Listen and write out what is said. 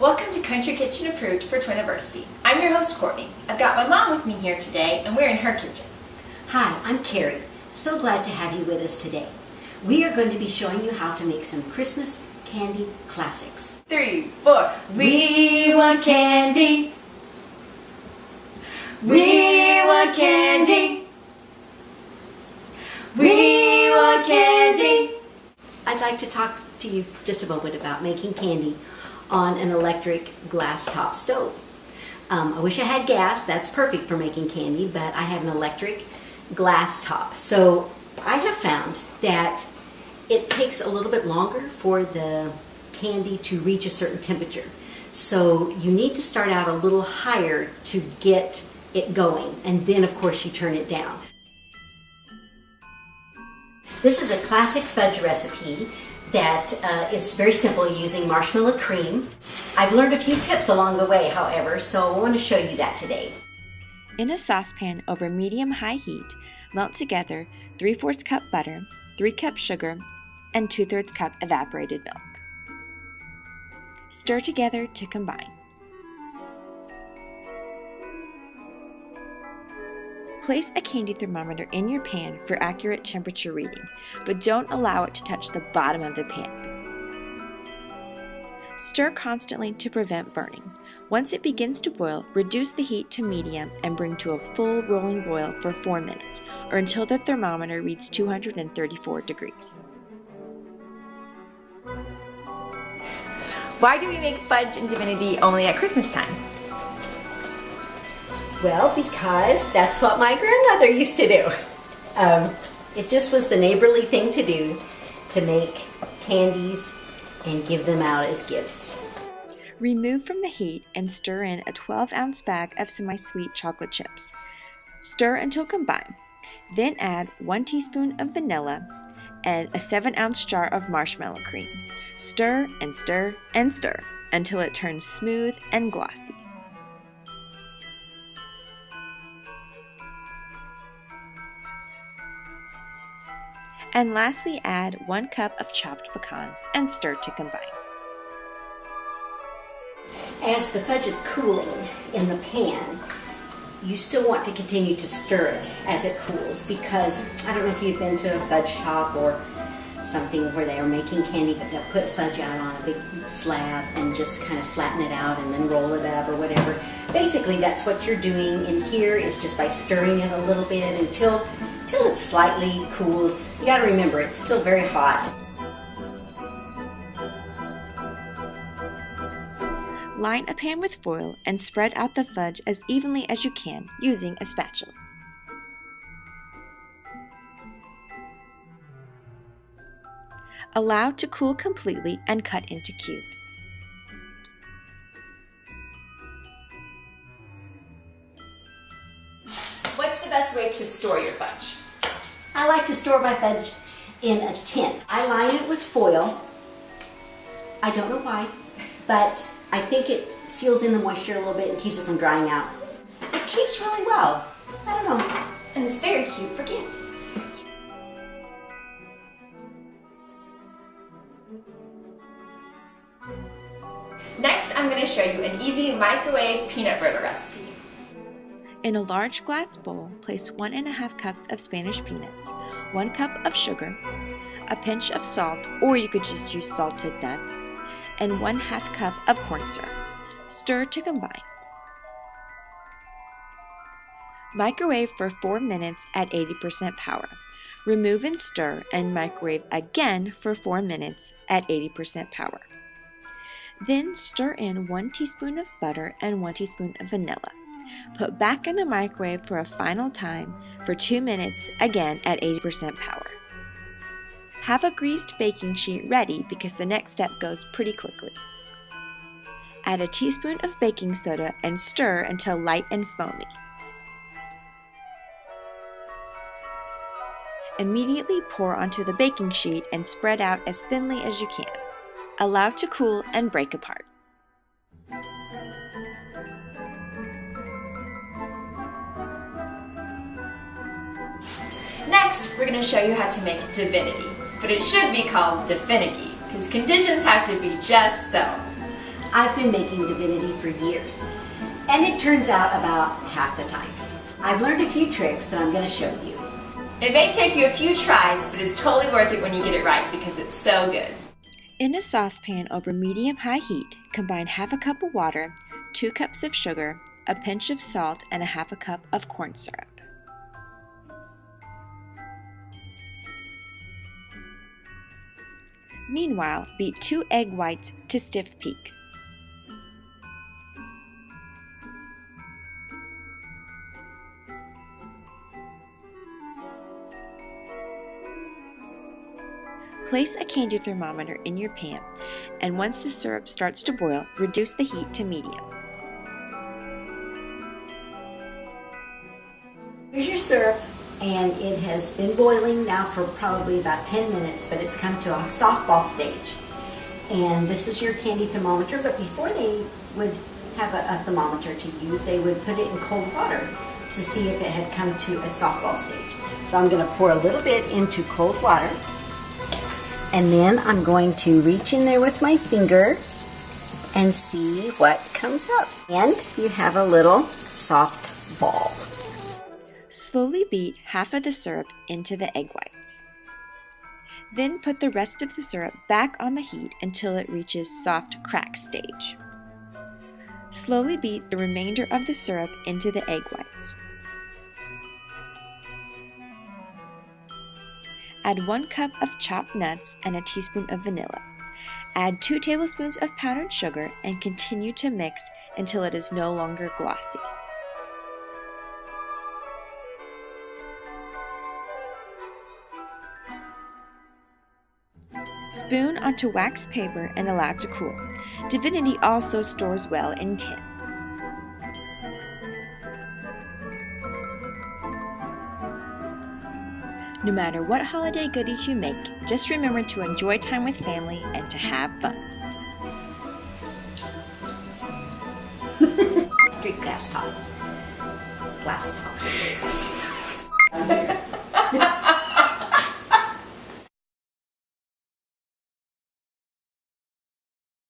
Welcome to Country Kitchen Approved for Twiniversity. I'm your host, Courtney. I've got my mom with me here today, and we're in her kitchen. Hi, I'm Carrie. So glad to have you with us today. We are going to be showing you how to make some Christmas candy classics. 3, 4. We want candy. We want candy. We want candy. I'd like to talk to you just a moment about making candy on an electric glass top stove. I wish I had gas. That's perfect for making candy, but I have an electric glass top. So I have found that it takes a little bit longer for the candy to reach a certain temperature. So you need to start out a little higher to get it going, and then of course you turn it down. This is a classic fudge recipe that is very simple using marshmallow cream. I've learned a few tips along the way, however, so I want to show you that today. In a saucepan over medium-high heat, melt together 3/4 cup butter, 3 cups sugar, and 2/3 cup evaporated milk. Stir together to combine. Place a candy thermometer in your pan for accurate temperature reading, but don't allow it to touch the bottom of the pan. Stir constantly to prevent burning. Once it begins to boil, reduce the heat to medium and bring to a full rolling boil for 4 minutes, or until the thermometer reads 234 degrees. Why do we make fudge and Divinity only at Christmas time? Well, because that's what my grandmother used to do. It just was the neighborly thing to do, to make candies and give them out as gifts. Remove from the heat and stir in a 12-ounce bag of semi-sweet chocolate chips. Stir until combined. Then add 1 teaspoon of vanilla and a 7-ounce jar of marshmallow cream. Stir and stir and stir until it turns smooth and glossy. And lastly, add 1 cup of chopped pecans and stir to combine. As the fudge is cooling in the pan, you still want to continue to stir it as it cools, because I don't know if you've been to a fudge shop or something where they are making candy, but they'll put fudge out on a big slab and just kind of flatten it out and then roll it up or whatever. Basically, that's what you're doing in here, is just by stirring it a little bit until it slightly cools. You got to remember, it's still very hot. Line a pan with foil and spread out the fudge as evenly as you can using a spatula. Allow to cool completely and cut into cubes. What's the best way to store your fudge? I like to store my fudge in a tin. I line it with foil. I don't know why, but I think it seals in the moisture a little bit and keeps it from drying out. It keeps really well. I don't know. And it's very cute for gifts. Next, I'm going to show you an easy microwave peanut brittle recipe. In a large glass bowl, place 1.5 cups of Spanish peanuts, 1 cup of sugar, a pinch of salt, or you could just use salted nuts, and 1/2 cup of corn syrup. Stir to combine. Microwave for 4 minutes at 80% power. Remove and stir and microwave again for 4 minutes at 80% power. Then stir in 1 teaspoon of butter and 1 teaspoon of vanilla. Put back in the microwave for a final time for 2 minutes, again at 80% power. Have a greased baking sheet ready because the next step goes pretty quickly. Add a teaspoon of baking soda and stir until light and foamy. Immediately pour onto the baking sheet and spread out as thinly as you can. Allow to cool and break apart. Next, we're going to show you how to make Divinity, but it should be called Divinity because conditions have to be just so. I've been making Divinity for years, and it turns out about half the time. I've learned a few tricks that I'm going to show you. It may take you a few tries, but it's totally worth it when you get it right because it's so good. In a saucepan over medium-high heat, combine half a cup of water, 2 cups of sugar, a pinch of salt, and a half a cup of corn syrup. Meanwhile, beat 2 egg whites to stiff peaks. Place a candy thermometer in your pan, and once the syrup starts to boil, reduce the heat to medium. Here's your syrup, and it has been boiling now for probably about 10 minutes, but it's come to a softball stage. And this is your candy thermometer, but before they would have a thermometer to use, they would put it in cold water to see if it had come to a softball stage. So I'm going to pour a little bit into cold water, and then I'm going to reach in there with my finger and see what comes up. And you have a little soft ball. Slowly beat half of the syrup into the egg whites. Then put the rest of the syrup back on the heat until it reaches soft crack stage. Slowly beat the remainder of the syrup into the egg whites. Add 1 cup of chopped nuts and a teaspoon of vanilla. Add 2 tablespoons of powdered sugar and continue to mix until it is no longer glossy. Spoon onto wax paper and allow to cool. Divinity also stores well in tins. No matter what holiday goodies you make, just remember to enjoy time with family and to have fun. Glass top.